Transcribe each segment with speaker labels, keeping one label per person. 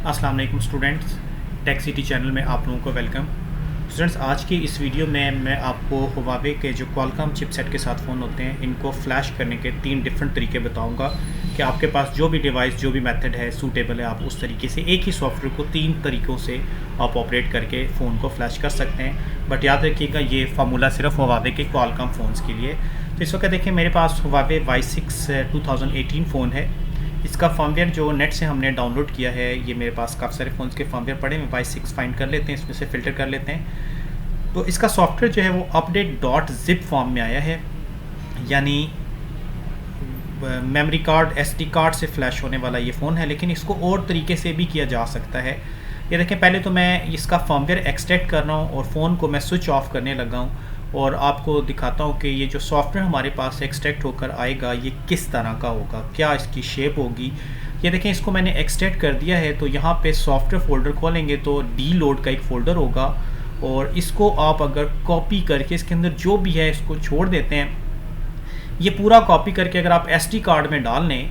Speaker 1: अस्सलाम वालेकुम students, tech city channel में आप लोगों को वेलकम। स्टूडेंट्स, आज की इस वीडियो में मैं आपको हुआवे के जो क्वालकॉम चिपसेट के साथ फ़ोन होते हैं इनको फ्लैश करने के 3 डिफरेंट तरीके बताऊंगा कि आपके पास जो भी डिवाइस जो भी मेथड है सूटेबल है, आप उस तरीके से एक ही सॉफ्टवेयर को 3 तरीक़ों से आप ऑपरेट करके फ़ोन को फ्लैश कर सकते हैं। बट याद रखिएगा, ये फार्मूला सिर्फ हुआवे के क्वालकॉम फ़ोन्स के लिए। तो इस वक्त देखिए मेरे पास हुआवे Y6 2018 फ़ोन है। इसका फर्मवेयर जो नेट से हमने डाउनलोड किया है, ये मेरे पास काफ़ी सारे फ़ोन्स के फर्मवेयर पड़े हैं। Y6 फाइंड कर लेते हैं, इसमें से फ़िल्टर कर लेते हैं। तो इसका सॉफ्टवेयर जो है वो update.zip फॉर्म में आया है, यानी मेमोरी कार्ड SD कार्ड से फ्लैश होने वाला ये फ़ोन है। लेकिन इसको और तरीके से भी किया जा सकता है। ये देखें, पहले तो मैं इसका फर्मवेयर एक्सट्रैक्ट कर रहा हूँ और फ़ोन को मैं स्विच ऑफ करने लगा हूँ और आपको दिखाता हूँ कि ये जो सॉफ्टवेयर हमारे पास एक्सट्रैक्ट होकर आएगा ये किस तरह का होगा, क्या इसकी शेप होगी। ये देखें, इसको मैंने एक्सट्रैक्ट कर दिया है। तो यहाँ पे सॉफ्टवेयर फ़ोल्डर खोलेंगे तो डी लोड का एक फ़ोल्डर होगा और इसको आप अगर कॉपी करके इसके अंदर जो भी है इसको छोड़ देते हैं। ये पूरा कॉपी करके अगर आप SD कार्ड में डाल लें,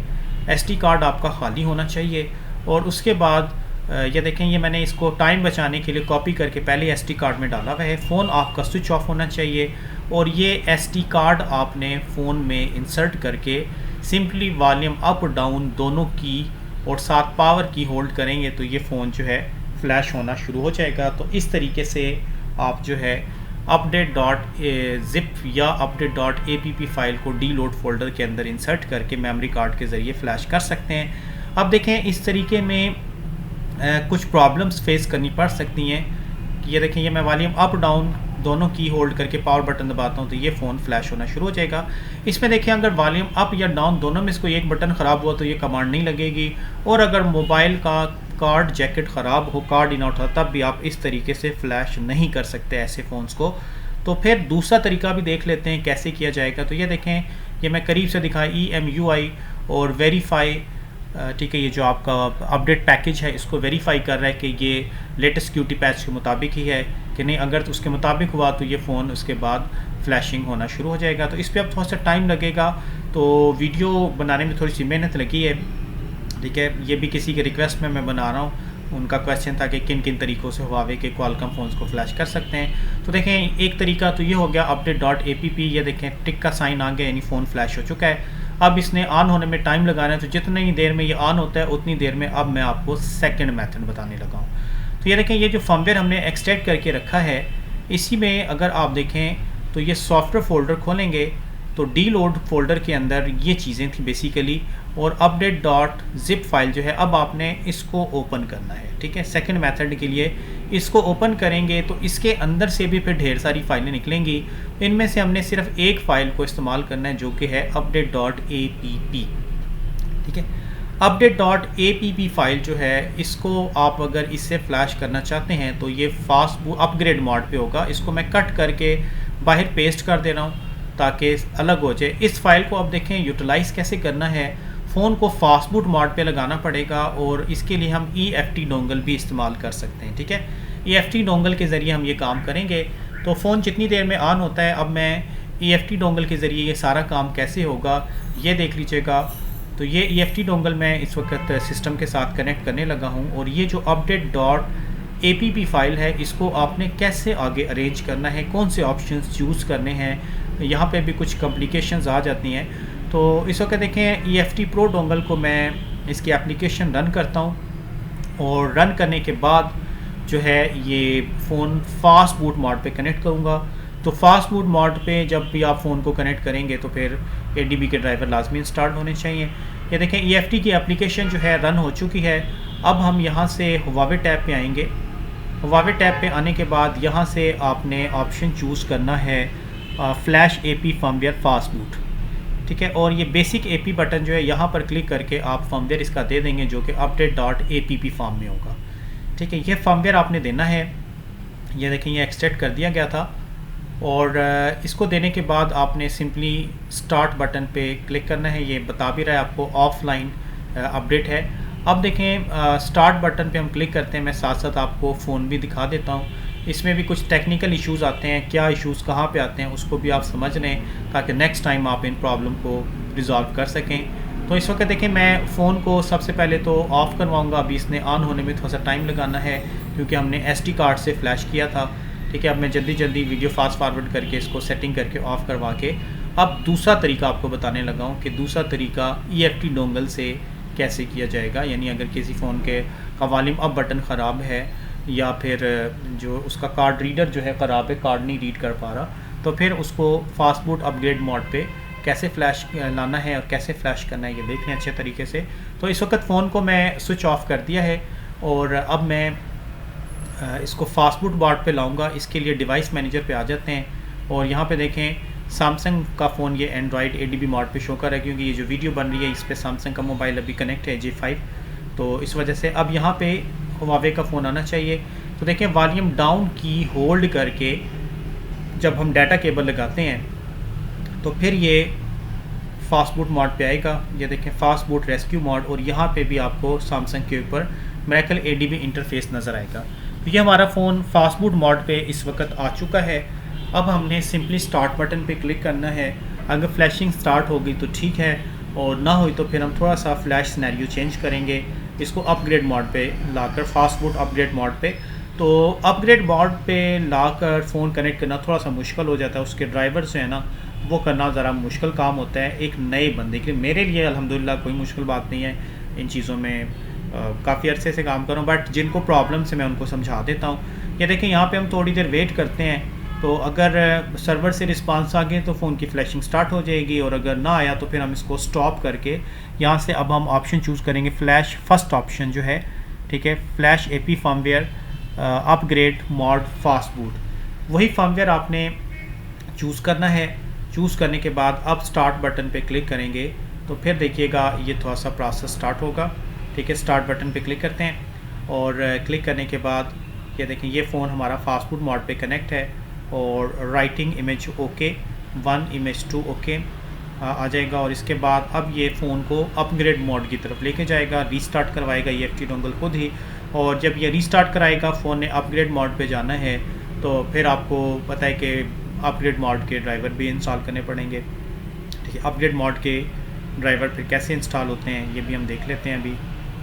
Speaker 1: SD कार्ड आपका खाली होना चाहिए। और उसके बाद ये देखें, ये मैंने इसको टाइम बचाने के लिए कॉपी करके पहले SD कार्ड में डाला हुआ है। फ़ोन आपका स्विच ऑफ होना चाहिए और ये SD कार्ड आपने फ़ोन में इंसर्ट करके सिंपली वॉल्यूम अप डाउन दोनों की और साथ पावर की होल्ड करेंगे तो ये फ़ोन जो है फ्लैश होना शुरू हो जाएगा। तो इस तरीके से आप जो है update.zip या update.app फाइल को डी लोड फोल्डर के अंदर इंसर्ट करके मेमोरी कार्ड के ज़रिए फ़्लैश कर सकते हैं। अब देखें, इस तरीके में कुछ प्रॉब्लम्स फेस करनी पड़ सकती हैं। ये देखें, ये मैं वॉल्यूम अप डाउन दोनों की होल्ड करके पावर बटन दबाता हूँ तो ये फ़ोन फ्लैश होना शुरू हो जाएगा। इसमें देखें, अगर वॉल्यूम अप या डाउन दोनों में से कोई एक बटन ख़राब हुआ तो ये कमांड नहीं लगेगी। और अगर मोबाइल का कार्ड जैकेट ख़राब हो, कार्ड इन आउट हो, तब भी आप इस तरीके से फ्लैश नहीं कर सकते ऐसे फ़ोन्स को। तो फिर दूसरा तरीका भी देख लेते हैं कैसे किया जाएगा। तो ये देखें, ये मैं करीब से दिखा EMUI और वेरीफाई, ठीक है, ये जो आपका अपडेट पैकेज है इसको वेरीफाई कर रहा है कि ये लेटेस्ट सिक्योरिटी पैच के मुताबिक ही है कि नहीं। अगर तो उसके मुताबिक हुआ तो ये फ़ोन उसके बाद फ्लैशिंग होना शुरू हो जाएगा। तो इस पर अब थोड़ा सा टाइम लगेगा, तो वीडियो बनाने में थोड़ी सी मेहनत लगी है, ठीक है। ये भी किसी के रिक्वेस्ट में मैं बना रहा हूँ। उनका क्वेश्चन था कि किन किन तरीक़ों से हुआवे के क्वालकॉम फ़ोन्स को फ्लैश कर सकते हैं। तो देखें, एक तरीका तो ये हो गया update.app। ये देखें, टिक का साइन आ गया, यानी फ़ोन फ्लैश हो चुका है। अब इसने ऑन होने में टाइम लगाना है, तो जितनी ही देर में ये ऑन होता है उतनी देर में अब मैं आपको सेकंड मेथड बताने लगा हूँ। तो ये देखें, ये जो फर्मवेयर हमने एक्सट्रैक्ट करके रखा है, इसी में अगर आप देखें तो ये सॉफ्टवेयर फ़ोल्डर खोलेंगे तो डी लोड फोल्डर के अंदर ये चीज़ें थी बेसिकली। और update.zip फाइल जो है अब आपने इसको ओपन करना है, ठीक है। सेकंड मेथड के लिए इसको ओपन करेंगे तो इसके अंदर से भी फिर ढेर सारी फाइलें निकलेंगी। इनमें से हमने सिर्फ एक फ़ाइल को इस्तेमाल करना है जो कि है update.app, ठीक है। update.app फाइल जो है, इसको आप अगर इससे फ्लैश करना चाहते हैं तो ये फास्ट अपग्रेड मोड पे होगा। इसको मैं कट करके बाहर पेस्ट कर दे रहा हूँ ताकि अलग हो जाए। इस फाइल को अब देखें यूटिलाइज़ कैसे करना है। फ़ोन को फास्ट बूट मोड पे लगाना पड़ेगा और इसके लिए हम EFT डोंगल भी इस्तेमाल कर सकते हैं, ठीक है। EFT डोंगल के ज़रिए हम ये काम करेंगे। तो फ़ोन जितनी देर में ऑन होता है, अब मैं EFT डोंगल के ज़रिए ये सारा काम कैसे होगा ये देख लीजिएगा। तो ये EFT डोंगल मैं इस वक्त सिस्टम के साथ कनेक्ट करने लगा हूँ और ये जो update.app फाइल है इसको आपने कैसे आगे अरेंज करना है, कौन से ऑप्शंस चूज़ करने हैं, यहाँ पे भी कुछ कॉम्प्लिकेशंस आ जाती हैं। तो इस वक्त देखें, EFT प्रो डोंगल को मैं इसकी एप्लीकेशन रन करता हूँ और रन करने के बाद जो है ये फ़ोन फास्ट बूट मोड पे कनेक्ट करूँगा। तो फास्ट बूट मोड पे जब भी आप फ़ोन को कनेक्ट करेंगे तो फिर ADB के ड्राइवर लाजमी इंस्टॉल होने चाहिए। ये देखें, EFT की एप्लीकेशन जो है रन हो चुकी है। अब हम यहाँ से हुआवे टैब पे आएंगे। हुआवे टैब पे आने के बाद यहाँ से आपने ऑप्शन चूज़ करना है flash AP firmware fast boot, ठीक है। और ये बेसिक AP बटन जो है यहाँ पर क्लिक करके आप फर्मवेयर इसका दे देंगे जो कि update.app फॉर्म में होगा, ठीक है। ये फर्मवेयर आपने देना है। ये देखें, ये एक्सट्रैक्ट कर दिया गया था और इसको देने के बाद आपने सिंपली स्टार्ट बटन पे क्लिक करना है। ये बता भी रहा है आपको ऑफलाइन अपडेट है। अब देखें, स्टार्ट बटन पे हम क्लिक करते हैं। मैं साथ साथ आपको फ़ोन भी दिखा देता हूँ। इसमें भी कुछ टेक्निकल इश्यूज़ आते हैं, क्या इश्यूज़ कहाँ पे आते हैं उसको भी आप समझ लें ताकि नेक्स्ट टाइम आप इन प्रॉब्लम को रिज़ॉल्व कर सकें। तो इस वक्त देखिए मैं फ़ोन को सबसे पहले तो ऑफ़ करवाऊँगा। अभी इसने ऑन होने में थोड़ा सा टाइम लगाना है क्योंकि हमने SD कार्ड से फ्लैश किया था। ठीक है, अब मैं जल्दी जल्दी वीडियो फास्ट फॉरवर्ड करके इसको सेटिंग करके ऑफ़ करवा के अब दूसरा तरीका आपको बताने लगा हूँ कि दूसरा तरीका EFT डोंगल से कैसे किया जाएगा। यानी अगर किसी फ़ोन के का वॉल्यूम अप बटन ख़राब है या फिर जो उसका कार्ड रीडर जो है ख़राब है, कार्ड नहीं रीड कर पा रहा, तो फिर उसको फास्ट बूट अपग्रेड मोड पे कैसे फ़्लैश लाना है और कैसे फ़्लैश करना है ये देख लें अच्छे तरीके से। तो इस वक्त फ़ोन को मैं स्विच ऑफ कर दिया है और अब मैं इसको फास्ट बूट मोड पे लाऊंगा। इसके लिए डिवाइस मैनेजर पे आ जाते हैं और यहाँ पे देखें सैमसंग का फ़ोन ये एंड्रॉयड ADB मोड पे शो कर रहा है क्योंकि ये जो वीडियो बन रही है इस पर सैमसंग का मोबाइल अभी कनेक्ट है J5, तो इस वजह से अब यहाँ पे हुआवे का फ़ोन आना चाहिए। तो देखें वॉल्यूम डाउन की होल्ड करके जब हम डाटा केबल लगाते हैं तो फिर ये फास्ट बूट मोड पे आएगा। ये देखें फास्ट बूट रेस्क्यू मोड और यहाँ पे भी आपको सैमसंग के ऊपर मिरेकल ADB इंटरफेस नज़र आएगा। तो ये हमारा फ़ोन फास्ट बूट मोड पे इस वक्त आ चुका है। अब हमने सिंपली स्टार्ट बटन पे क्लिक करना है। अगर फ्लैशिंग स्टार्ट होगी तो ठीक है और ना हुई तो फिर हम थोड़ा सा फ्लैश सिनेरियो चेंज करेंगे, इसको अपग्रेड मोड पे लाकर फास्ट बूट अपग्रेड मोड पे। तो अपग्रेड मोड पे लाकर फ़ोन कनेक्ट करना थोड़ा सा मुश्किल हो जाता है, उसके ड्राइवर जो है ना वो करना ज़रा मुश्किल काम होता है एक नए बंदे के लिए। मेरे लिए अल्हम्दुलिल्लाह कोई मुश्किल बात नहीं है, इन चीज़ों में काफ़ी अरसे से काम कर रहा हूँ, बट जिनको प्रॉब्लम से मैं उनको समझा देता हूँ। ये देखें यहाँ पे हम थोड़ी देर वेट करते हैं, तो अगर सर्वर से रिस्पांस आ गए तो फ़ोन की फ्लैशिंग स्टार्ट हो जाएगी और अगर ना आया तो फिर हम इसको स्टॉप करके यहाँ से अब हम ऑप्शन चूज़ करेंगे फ्लैश फर्स्ट ऑप्शन जो है, ठीक है, flash AP firmware upgrade mode fast boot, वही फर्मवेयर आपने चूज़ करना है। चूज़ करने के बाद अब स्टार्ट बटन पे क्लिक करेंगे तो फिर देखिएगा ये थोड़ा सा प्रोसेस स्टार्ट होगा। ठीक है, स्टार्ट बटन पे क्लिक करते हैं और क्लिक करने के बाद ये देखें ये फ़ोन हमारा फास्ट बूट मोड पे कनेक्ट है और writing image okay 1 image 2 okay आ जाएगा और इसके बाद अब ये फ़ोन को अपग्रेड मोड की तरफ लेके जाएगा, रीस्टार्ट करवाएगा EFT डोंगल खुद ही। और जब ये रीस्टार्ट कराएगा फ़ोन ने अपग्रेड मोड पे जाना है तो फिर आपको पता है कि अपग्रेड मोड के ड्राइवर भी इंस्टॉल करने पड़ेंगे। ठीक है, अपग्रेड मोड के ड्राइवर फिर कैसे इंस्टॉल होते हैं ये भी हम देख लेते हैं अभी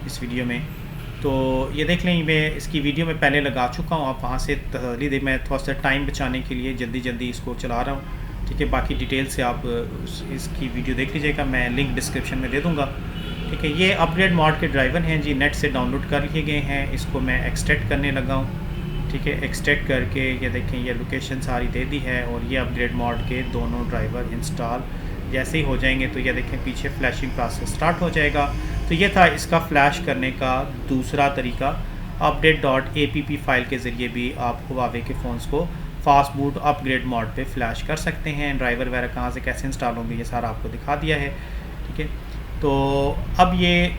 Speaker 1: इस वीडियो में। तो ये देख लें मैं इसकी वीडियो में पहले लगा चुका हूँ, आप वहाँ से तसल्ली दे, मैं थोड़ा सा टाइम बचाने के लिए जल्दी जल्दी इसको चला रहा हूँ। ठीक है, बाकी डिटेल से आप इसकी वीडियो देख लीजिएगा, मैं लिंक डिस्क्रिप्शन में दे दूँगा। ठीक है, ये अपग्रेड मोड के ड्राइवर हैं जी, नेट से डाउनलोड कर लिए गए हैं। इसको मैं एक्सट्रैक्ट करने लगा हूँ। ठीक है, एक्सट्रैक्ट करके ये देखें ये लोकेशन सारी दे दी है और ये अपग्रेड मोड के दोनों ड्राइवर इंस्टॉल जैसे ही हो जाएंगे तो ये देखें पीछे फ्लैशिंग प्रोसेस स्टार्ट हो जाएगा। तो ये था इसका फ़्लैश करने का दूसरा तरीका। update.app फ़ाइल के ज़रिए भी आप हुआवे के फ़ोन्स को फास्ट बूट अपग्रेड मोड पे फ्लैश कर सकते हैं। ड्राइवर वगैरह कहाँ से कैसे इंस्टॉल होंगे ये सारा आपको दिखा दिया है। ठीक है, तो अब ये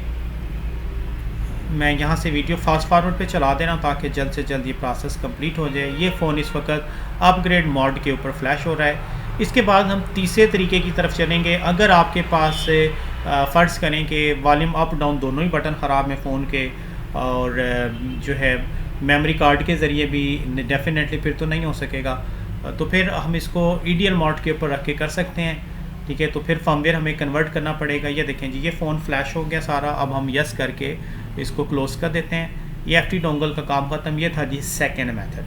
Speaker 1: मैं यहाँ से वीडियो फास्ट फॉरवर्ड पे चला दे रहा हूँ ताकि जल्द से जल्द ये प्रोसेस कंप्लीट हो जाए। ये फ़ोन इस वक्त अपग्रेड मोड के ऊपर फ्लैश हो रहा है। इसके बाद हम तीसरे तरीके की तरफ चलेंगे। अगर आपके पास फ़र्ज़ करें कि वॉल्यूम अप डाउन दोनों ही बटन ख़राब हैं फ़ोन के और जो है मेमोरी कार्ड के ज़रिए भी डेफिनेटली फिर तो नहीं हो सकेगा, तो फिर हम इसको EDL मोड के ऊपर रख के कर सकते हैं। ठीक है, तो फिर फर्मवेयर हमें कन्वर्ट करना पड़ेगा। ये देखें जी ये फ़ोन फ्लैश हो गया सारा। अब हम यस करके इसको क्लोज़ कर देते हैं। EFT डोंगल का काम ख़त्म। ये था जी सेकेंड मेथड।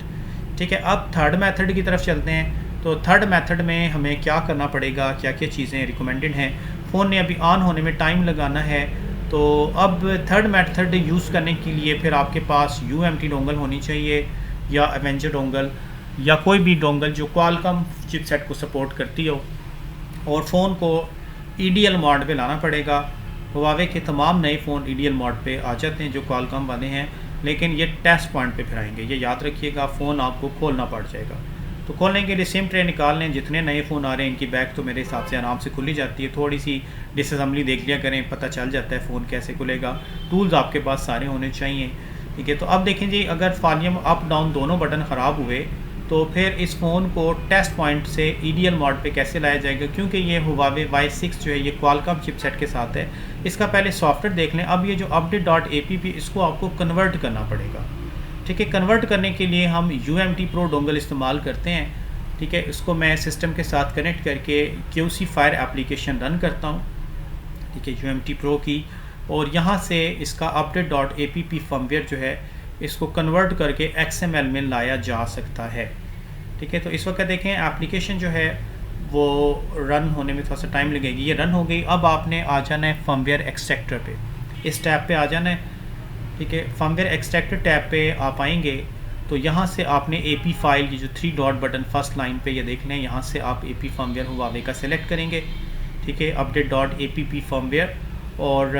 Speaker 1: ठीक है, अब थर्ड मेथड की तरफ चलते हैं। तो थर्ड मेथड में हमें क्या करना पड़ेगा, क्या क्या चीज़ें रिकमेंडेड हैं। फ़ोन ने अभी ऑन होने में टाइम लगाना है, तो अब थर्ड मेथड यूज़ करने के लिए फिर आपके पास UMT डोंगल होनी चाहिए या एवेंजर डोंगल या कोई भी डोंगल जो क्वालकॉम चिपसेट को सपोर्ट करती हो, और फ़ोन को EDL मोड पे लाना पड़ेगा। हुआवे के तमाम नए फ़ोन EDL मोड पे आ जाते हैं जो क्वालकॉम वाले हैं, लेकिन ये टेस्ट पॉइंट पे फिर आएंगे, ये याद रखिएगा। फ़ोन आपको खोलना पड़ जाएगा, तो खोलने के लिए सिम ट्रे निकाल लें। जितने नए फ़ोन आ रहे हैं इनकी बैक तो मेरे हिसाब से आराम से खुली जाती है, थोड़ी सी डिसअसेंबली देख लिया करें, पता चल जाता है फ़ोन कैसे खुलेगा। टूल्स आपके पास सारे होने चाहिए। ठीक है, तो अब देखें जी अगर वॉल्यूम अप डाउन दोनों बटन ख़राब हुए तो फिर इस फ़ोन को टेस्ट पॉइंट से EDL मोड पे कैसे लाया जाएगा, क्योंकि ये हुआवे Y6 जो है ये क्वालकॉम चिपसेट के साथ है। इसका पहले सॉफ्टवेयर देख लें। अब ये जो update.app इसको आपको कन्वर्ट करना पड़ेगा। ठीक है, कन्वर्ट करने के लिए हम UMT Pro डोंगल इस्तेमाल करते हैं। ठीक है, इसको मैं सिस्टम के साथ कनेक्ट करके QC फायर एप्लीकेशन रन करता हूँ। ठीक है, UMT Pro की, और यहाँ से इसका update.app फर्मवेयर जो है इसको कन्वर्ट करके XML में लाया जा सकता है। ठीक है, तो इस वक्त देखें एप्लीकेशन जो है वो रन होने में थोड़ा सा टाइम लगेगी। ये रन हो गई। अब आपने आ जाना है फर्मवेयर एक्सट्रैक्टर पे, इस टैब पे आ जाना है। ठीक है, फर्मवेयर एक्सट्रैक्टर टैब पे आप आएंगे तो यहाँ से आपने AP फाइल की जो 3 डॉट बटन फर्स्ट लाइन पे ये देख लें, यहाँ से आप AP फर्मवेयर हुआवे का सिलेक्ट करेंगे। ठीक है, update.app फर्मवेयर, और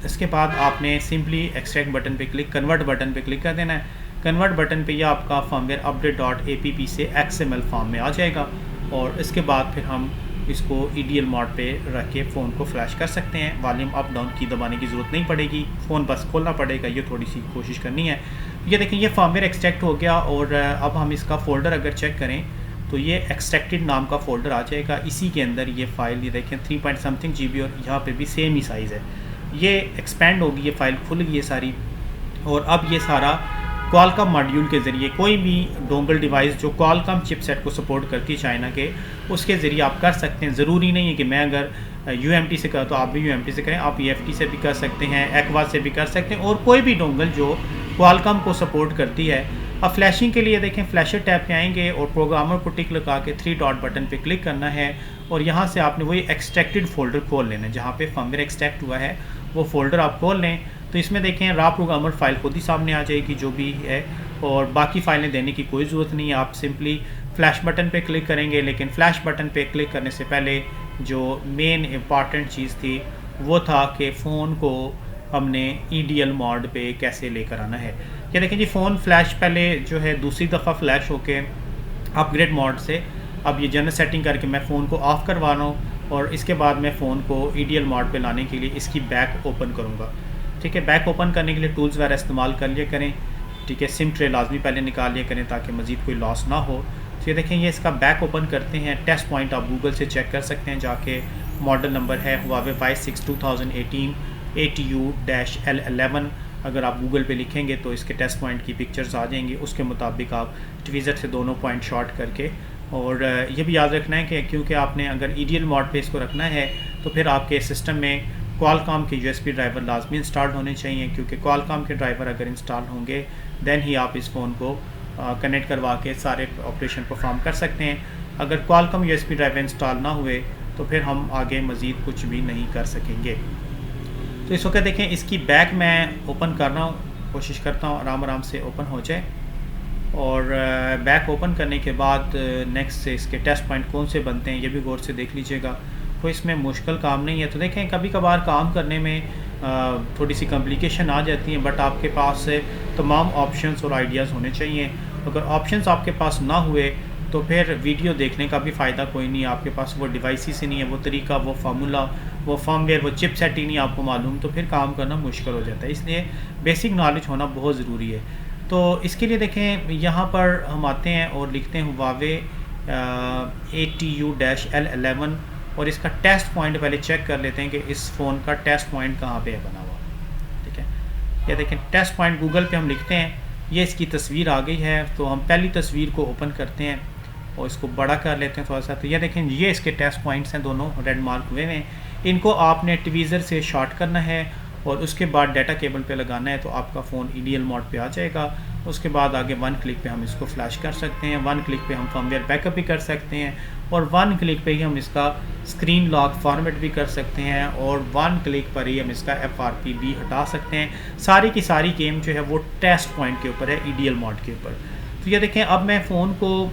Speaker 1: इसके बाद आपने सिंपली एक्सट्रैक्ट बटन पे क्लिक, कन्वर्ट बटन पे क्लिक कर देना है। कन्वर्ट बटन पे यह आपका फर्मवेयर update.app से XML फॉर्म में आ जाएगा, और इसके बाद फिर हम इसको EDL मोड पे रख के फ़ोन को फ्लैश कर सकते हैं। वॉल्यूम अप डाउन की दबाने की ज़रूरत नहीं पड़ेगी, फ़ोन बस खोलना पड़ेगा। ये थोड़ी सी कोशिश करनी है। ये देखें, ये फर्मवेयर एक्सट्रैक्ट हो गया, और अब हम इसका फ़ोल्डर अगर चेक करें तो ये एक्सट्रैक्टेड नाम का फ़ोल्डर आ जाएगा। इसी के अंदर ये फ़ाइल, ये देखें 3 पॉइंट समथिंग GB, और यहाँ पे भी सेम ही साइज़ है। ये एक्सपेंड होगी, ये फ़ाइल खुल गई है सारी। और अब ये सारा क्वालकॉम मॉड्यूल के ज़रिए, कोई भी डोंगल डिवाइस जो क्वालकॉम चिपसेट को सपोर्ट करती है चाइना के, उसके ज़रिए आप कर सकते हैं। ज़रूरी नहीं है कि मैं अगर UMT से करूँ तो आप भी UMT से करें, आप EFT से भी कर सकते हैं, एक्वा से भी कर सकते हैं, और कोई भी डोंगल जो क्वालकॉम को सपोर्ट करती है। अब फ्लैशिंग के लिए देखें, फ्लैशर टैब पे आएंगे और प्रोग्रामर को टिक लगा के 3 डॉट बटन पे क्लिक करना है, और यहाँ से आपने वही एक्सट्रैक्टेड फोल्डर खोल लेना है। जहाँ पे फर्मवेयर एक्सट्रैक्ट हुआ है वो फोल्डर आप खोल लें तो इसमें देखें रा प्रोग्रामर फाइल खुद ही सामने आ जाएगी जो भी है, और बाकी फ़ाइलें देने की कोई ज़रूरत नहीं है। आप सिंपली फ्लैश बटन पे क्लिक करेंगे, लेकिन फ्लैश बटन पे क्लिक करने से पहले जो मेन इम्पॉर्टेंट चीज़ थी वो था कि फ़ोन को हमने EDL मोड पे कैसे लेकर आना है। ये देखें जी, फ़ोन फ्लैश पहले जो है दूसरी दफ़ा फ्लैश होके अपग्रेड मोड से अब ये जनरल सेटिंग करके मैं फ़ोन को ऑफ़ करवा रहा हूँ, और इसके बाद मैं फ़ोन को EDL मोड पे लाने के लिए इसकी बैक ओपन करूँगा। ठीक है, बैक ओपन करने के लिए टूल्स वगैरह इस्तेमाल कर लिया करें। ठीक है, सिम ट्रे लाजमी पहले निकाल लिया करें ताकि मज़ीद कोई लॉस ना हो। तो ये देखें, ये इसका बैक ओपन करते हैं। टेस्ट पॉइंट आप गूगल से चेक कर सकते हैं जाके, मॉडल नंबर है Huawei Y6 2018 ATU-L11। अगर आप गूगल पे लिखेंगे तो इसके टेस्ट पॉइंट की पिक्चर्स आ जाएंगी, उसके मुताबिक आप ट्वीज़र से दोनों पॉइंट शॉट करके, और ये भी याद रखना है कि क्योंकि आपने अगर EDL मोड पे इसको रखना है तो फिर आपके सिस्टम में क्वालकॉम के USB ड्राइवर लाजमी इंस्टॉल होने चाहिए, क्योंकि क्वालकॉम के ड्राइवर अगर इंस्टॉल होंगे दैन ही आप इस फ़ोन को कनेक्ट करवा के सारे ऑपरेशन परफॉर्म कर सकते हैं। अगर क्वालकॉम USB ड्राइवर इंस्टॉल ना हुए तो फिर हम आगे मज़ीद कुछ भी नहीं कर सकेंगे। तो इस वक्त देखें, इसकी बैक मैं ओपन कर रहा हूँ, कोशिश करता हूँ आराम आराम से ओपन हो जाए। और बैक ओपन करने के बाद नेक्स्ट से इसके टेस्ट पॉइंट कौन से बनते हैं ये भी गौर से देख लीजिएगा, कोई इसमें मुश्किल काम नहीं है। तो देखें, कभी कभार काम करने में थोड़ी सी कॉम्प्लिकेशन आ जाती हैं, बट आपके पास तमाम ऑप्शंस और आइडियाज़ होने चाहिए। अगर ऑप्शंस आपके पास ना हुए तो फिर वीडियो देखने का भी फ़ायदा कोई नहीं है। आपके पास वो डिवाइस ही नहीं है, वो तरीका, वो फार्मूला, वो फर्मवेयर, वो चिपसेट ही नहीं आपको मालूम, तो फिर काम करना मुश्किल हो जाता है। इसलिए बेसिक नॉलेज होना बहुत ज़रूरी है। तो इसके लिए देखें, यहाँ पर हम आते हैं और लिखते हैं Huawei ATU-L11, और इसका टेस्ट पॉइंट पहले चेक कर लेते हैं कि इस फ़ोन का टेस्ट पॉइंट कहाँ पे है बना हुआ। ठीक है, ये देखें टेस्ट पॉइंट गूगल पे हम लिखते हैं, ये इसकी तस्वीर आ गई है। तो हम पहली तस्वीर को ओपन करते हैं और इसको बड़ा कर लेते हैं थोड़ा सा। तो ये देखें, ये इसके टेस्ट पॉइंट्स हैं, दोनों रेड मार्क हुए हैं। इनको आपने ट्वीज़र से शॉर्ट करना है और उसके बाद डाटा केबल पे लगाना है, तो आपका फ़ोन EDL मोड पे आ जाएगा। उसके बाद आगे 1 क्लिक पे हम इसको फ्लैश कर सकते हैं, 1 क्लिक पे हम फर्मवेयर बैकअप भी कर सकते हैं, और 1 क्लिक पे ही हम इसका स्क्रीन लॉक फॉर्मेट भी कर सकते हैं, और 1 क्लिक पर ही हम इसका FRP भी हटा सकते हैं। सारी की सारी गेम जो है वो टेस्ट पॉइंट के ऊपर है, EDL मोड के ऊपर। तो ये देखें, अब मैं फ़ोन को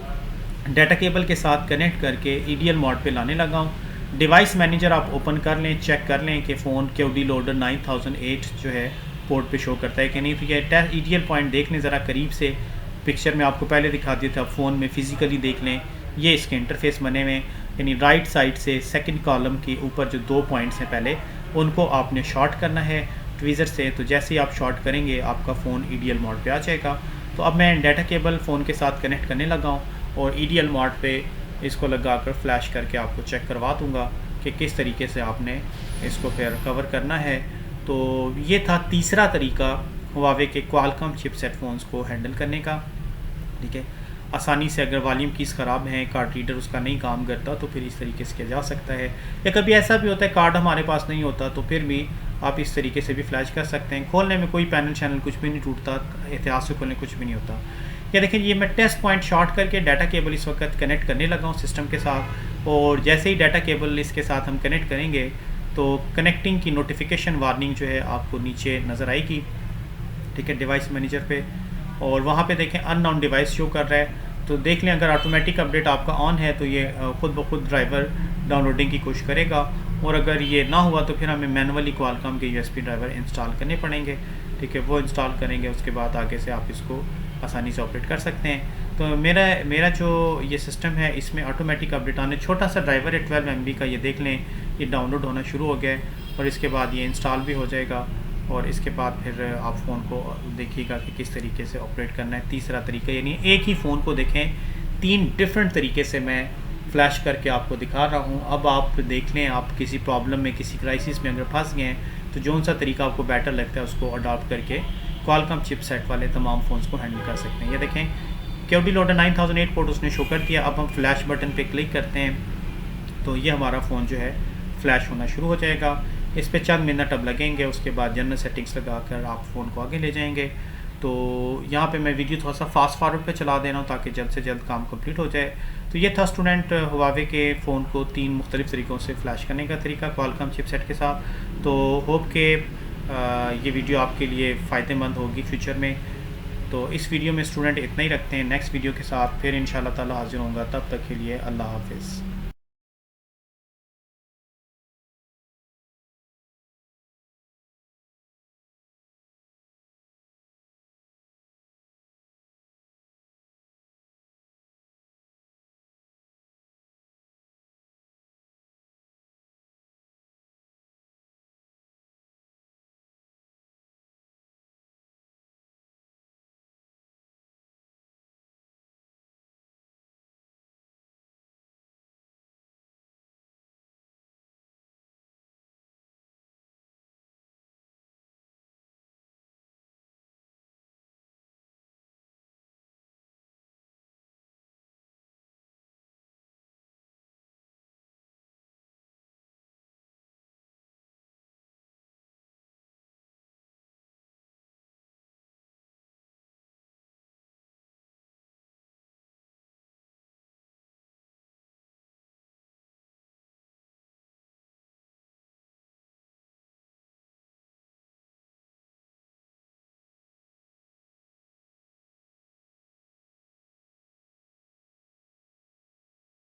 Speaker 1: डाटा केबल के साथ कनेक्ट करके EDL मोड पे लाने लगा हूँ। डिवाइस मैनेजर आप ओपन कर लें, चेक कर लें कि फ़ोन QD लोडर 9008 जो है पोर्ट पे शो करता है कि नहीं। तो ये EDL पॉइंट देख लें ज़रा करीब से, पिक्चर में आपको पहले दिखा दिया था, फ़ोन में फ़िज़िकली देख लें। ये इसके इंटरफेस बने हुए, यानी राइट साइड से सेकंड कॉलम के ऊपर जो 2 पॉइंट्स हैं पहले, उनको आपने शॉर्ट करना है ट्वीज़र से। तो जैसे ही आप शॉर्ट करेंगे आपका फ़ोन EDL मोड पे आ जाएगा। तो अब मैं डाटा केबल फ़ोन के साथ कनेक्ट करने लगा हूँ और EDL मोड पे इसको लगा कर फ्लैश करके आपको चेक करवा दूँगा कि किस तरीके से आपने इसको फिर कवर करना है। तो ये था तीसरा तरीका Huawei के क्वालकॉम चिपसेट फ़ोन्स को हैंडल करने का। ठीक है, आसानी से अगर वॉल्यूम कीज़ ख़राब हैं, कार्ड रीडर उसका नहीं काम करता, तो फिर इस तरीके से किया जा सकता है। या कभी ऐसा भी होता है कार्ड हमारे पास नहीं होता, तो फिर भी आप इस तरीके से भी फ्लैश कर सकते हैं। खोलने में कोई पैनल शैनल कुछ भी नहीं टूटता, इतिहास से खोलने कुछ भी नहीं होता। या देखिए ये मैं टेस्ट पॉइंट शॉर्ट करके डाटा केबल इस वक्त कनेक्ट करने लगा हूँ सिस्टम के साथ, और जैसे ही डाटा केबल इसके साथ हम कनेक्ट करेंगे तो कनेक्टिंग की नोटिफिकेशन वार्निंग जो है आपको नीचे नज़र आएगी, ठीक है, डिवाइस मैनेजर पे, और वहाँ पे देखें अननोन डिवाइस शो कर रहा है। तो देख लें अगर ऑटोमेटिक अपडेट आपका ऑन है तो ये खुद ब खुद ड्राइवर डाउनलोडिंग की कोशिश करेगा, और अगर ये ना हुआ तो फिर हमें मैनुअली क्वालकॉम के USB ड्राइवर इंस्टॉल करने पड़ेंगे, ठीक है, वो इंस्टॉल करेंगे, उसके बाद आगे से आप इसको आसानी से ऑपरेट कर सकते हैं। तो मेरा जो ये सिस्टम है इसमें ऑटोमेटिक अपडेट आने, छोटा सा ड्राइवर है 12 MB का, ये देख लें ये डाउनलोड होना शुरू हो गया है, और इसके बाद ये इंस्टॉल भी हो जाएगा, और इसके बाद फिर आप फ़ोन को देखिएगा कि किस तरीके से ऑपरेट करना है। तीसरा तरीका, यानी एक ही फ़ोन को देखें 3 डिफरेंट तरीके से मैं फ्लैश करके आपको दिखा रहा हूँ। अब आप देख लें, आप किसी प्रॉब्लम में, किसी क्राइसिस में अगर फंस गए हैं तो जो सा तरीका आपको बेटर लगता है उसको अडॉप्ट करके क्वालकॉम चिपसेट वाले तमाम फ़ोन्स को हैंडल कर सकते हैं। ये देखें QD लोडर 9008 पोर्ट उसने शो कर दिया। अब हम फ्लैश बटन पे क्लिक करते हैं तो ये हमारा फ़ोन जो है फ्लैश होना शुरू हो जाएगा। इस पे चंद मिनट अब लगेंगे, उसके बाद जनरल सेटिंग्स लगा कर आप फ़ोन को आगे ले जाएंगे। तो यहाँ पे मैं वीडियो थोड़ा सा फास्ट फॉरवर्ड पे चला दे रहा हूँ ताकि जल्द से जल्द काम कंप्लीट हो जाए। तो ये था स्टूडेंट हुआवे के फ़ोन को 3 मुख्तलिफ़ तरीक़ों से फ्लैश करने का तरीका क्वालकॉम चिपसेट के साथ। तो होप के ये वीडियो आपके लिए फ़ायदेमंद होगी फ्यूचर में। तो इस वीडियो में स्टूडेंट इतना ही रखते हैं, नेक्स्ट वीडियो के साथ फिर इंशाअल्लाह ताला हाज़िर होऊंगा, तब तक के लिए अल्लाह हाफ़िज़।